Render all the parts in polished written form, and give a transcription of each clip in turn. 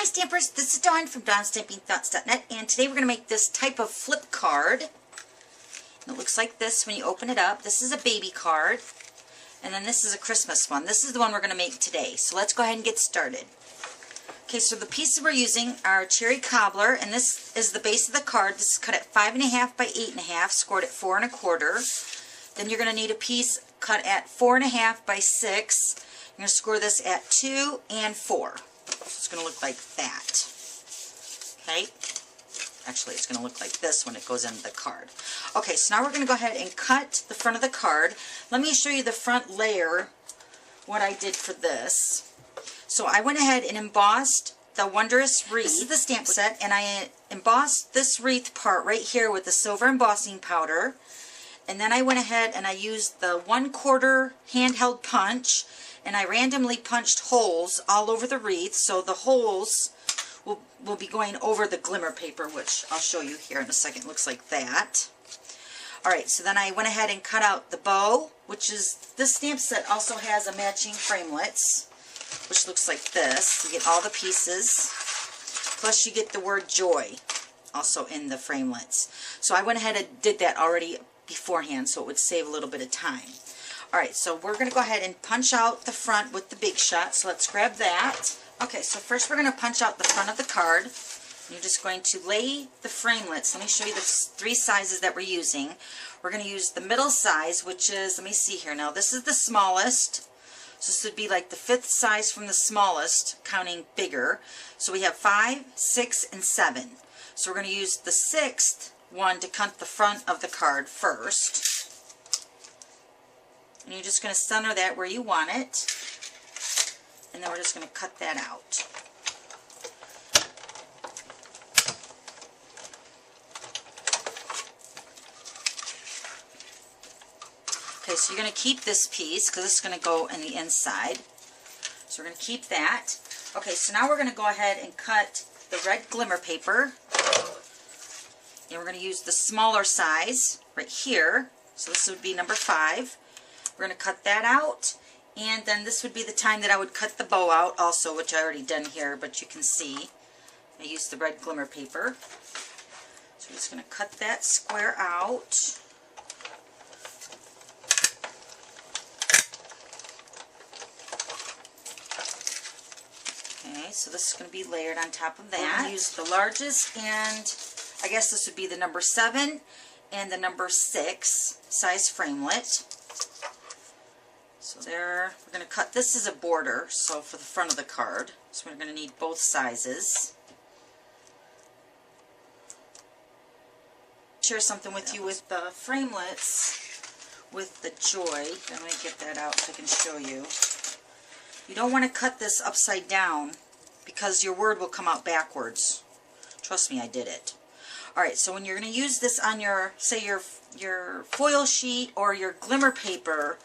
Hi Stampers, this is Dawn from DawnStampingThoughts.net, and today we're going to make this type of flip card. And it looks like this when you open it up. This is a baby card, and then this is a Christmas one. This is the one we're going to make today. So let's go ahead and get started. Okay, so the pieces we're using are cherry cobbler, and this is the base of the card. This is cut at 5.5 by 8.5, scored at 4 1/4. Then you're going to need a piece cut at 4.5 by 6. You're going to score this at 2 and 4. It's going to look like that. Okay? Actually, it's going to look like this when it goes into the card. Okay, so now we're going to go ahead and cut the front of the card. Let me show you the front layer, what I did for this. So I went ahead and embossed the Wondrous Wreath. This is the stamp set, and I embossed this wreath part right here with the silver embossing powder. And then I went ahead and I used the 1/4 handheld punch, and I randomly punched holes all over the wreath, so the holes will be going over the glimmer paper, which I'll show you here in a second. It looks like that. Alright, so then I went ahead and cut out the bow, which is, this stamp set also has a matching framelits, which looks like this. You get all the pieces, plus you get the word joy also in the framelits. So I went ahead and did that already beforehand, so it would save a little bit of time. Alright, so we're going to go ahead and punch out the front with the Big Shot, so let's grab that. Okay, so first we're going to punch out the front of the card. You're just going to lay the framelits. Let me show you the 3 sizes that we're using. We're going to use the middle size, which is, let me see here now, this is the smallest. So this would be like the 5th size from the smallest, counting bigger. So we have 5, 6, and 7. So we're going to use the 6th one to cut the front of the card first. And you're just going to center that where you want it. And then we're just going to cut that out. Okay, so you're going to keep this piece because it's going to go in the inside. So we're going to keep that. Okay, so now we're going to go ahead and cut the red glimmer paper. And we're going to use the smaller size right here. So this would be number 5. We're going to cut that out, and then this would be the time that I would cut the bow out also, which I already done here, but you can see I used the red glimmer paper. So we're just going to cut that square out. Okay, so this is going to be layered on top of that. Use the largest, and I guess this would be the number 7 and the number 6 size framelit. So there, we're going to cut, this is a border, so for the front of the card. So we're going to need both sizes. Share something with you with the framelits, with the joy. Let me get that out so I can show you. You don't want to cut this upside down because your word will come out backwards. Trust me, I did it. Alright, so when you're going to use this on your, say your foil sheet or your glimmer paper,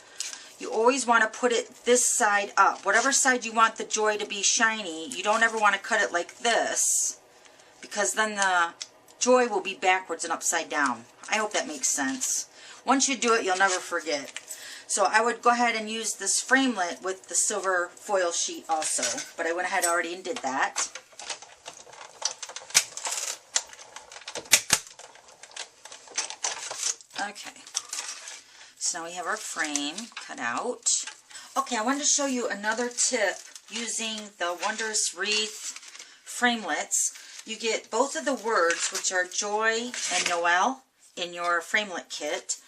you always want to put it this side up. Whatever side you want the joy to be shiny, you don't ever want to cut it like this, because then the joy will be backwards and upside down. I hope that makes sense. Once you do it, you'll never forget. So I would go ahead and use this framelit with the silver foil sheet also, but I went ahead already and did that. Okay. So now we have our frame cut out. Okay, I wanted to show you another tip using the Wondrous Wreath framelits. You get both of the words, which are Joy and Noel, in your framelit kit.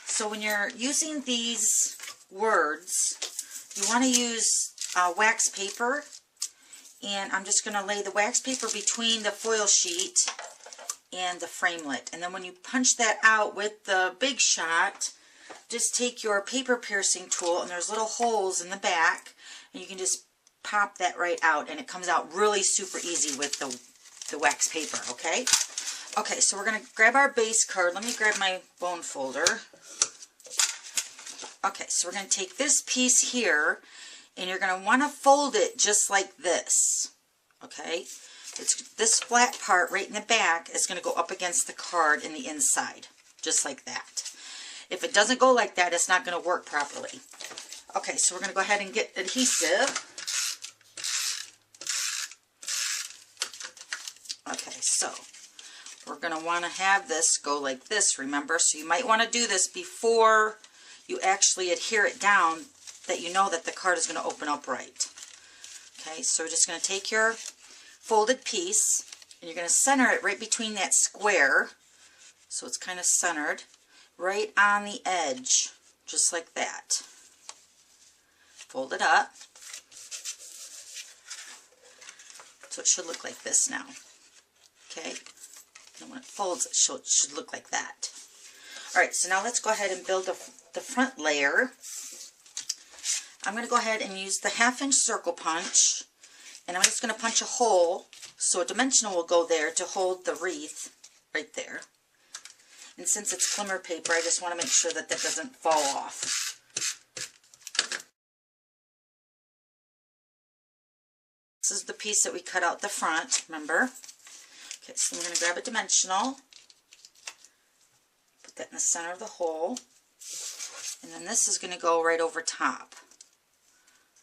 So when you're using these words, you want to use wax paper. And I'm just going to lay the wax paper between the foil sheet and the framelit. And then when you punch that out with the Big Shot, just take your paper piercing tool, and there's little holes in the back, and you can just pop that right out, and it comes out really super easy with the wax paper, okay? Okay, so we're going to grab our base card. Let me grab my bone folder. Okay, so we're going to take this piece here, and you're going to want to fold it just like this, okay? It's this flat part right in the back is going to go up against the card in the inside, just like that. If it doesn't go like that, it's not going to work properly. Okay, so we're going to go ahead and get adhesive. we're going to want to have this go like this, remember? So you might want to do this before you actually adhere it down, that you know that the card is going to open up right. Okay, so we're just going to take your folded piece and you're going to center it right between that square, so it's kind of centered, right on the edge, just like that. Fold it up. So it should look like this now. Okay, and when it folds, it should look like that. Alright, so now let's go ahead and build the front layer. I'm going to go ahead and use the 1/2-inch circle punch, and I'm just going to punch a hole so a dimensional will go there to hold the wreath right there. And since it's glimmer paper, I just want to make sure that that doesn't fall off. This is the piece that we cut out the front, remember? Okay, so I'm going to grab a dimensional, put that in the center of the hole, and then this is going to go right over top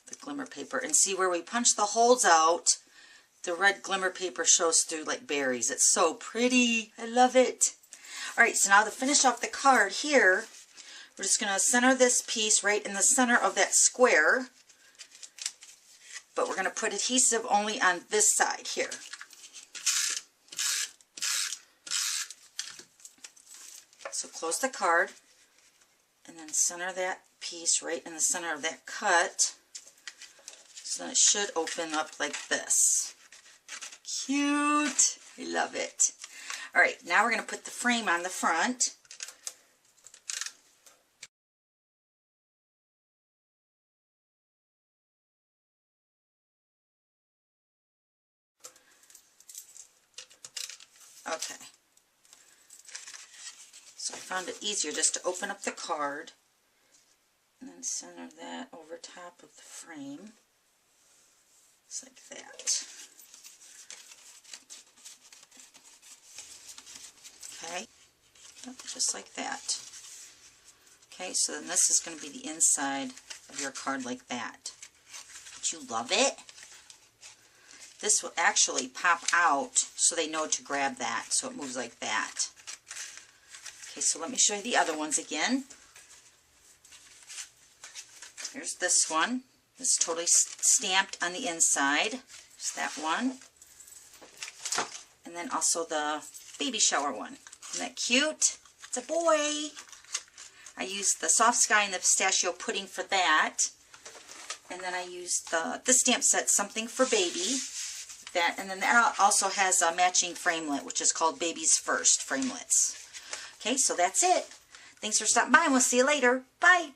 the glimmer paper. And see where we punch the holes out, the red glimmer paper shows through like berries. It's so pretty. I love it. Alright, so now to finish off the card here, we're just going to center this piece right in the center of that square, but we're going to put adhesive only on this side here. So close the card and then center that piece right in the center of that cut, so then it should open up like this. Cute! I love it. Alright, now we're going to put the frame on the front. Okay. So I found it easier just to open up the card and then center that over top of the frame. Just like that. Okay, just like that. Okay, so then this is going to be the inside of your card like that. Don't you love it? This will actually pop out so they know to grab that, so it moves like that. Okay, so let me show you the other ones again. Here's this one. This is totally stamped on the inside. There's that one. And then also the baby shower one. Isn't that cute? It's a boy. I used the soft sky and the pistachio pudding for that. And then I used this stamp set, Something for Baby. That, and then that also has a matching framelit, which is called Baby's First Framelits. Okay, so that's it. Thanks for stopping by, and we'll see you later. Bye.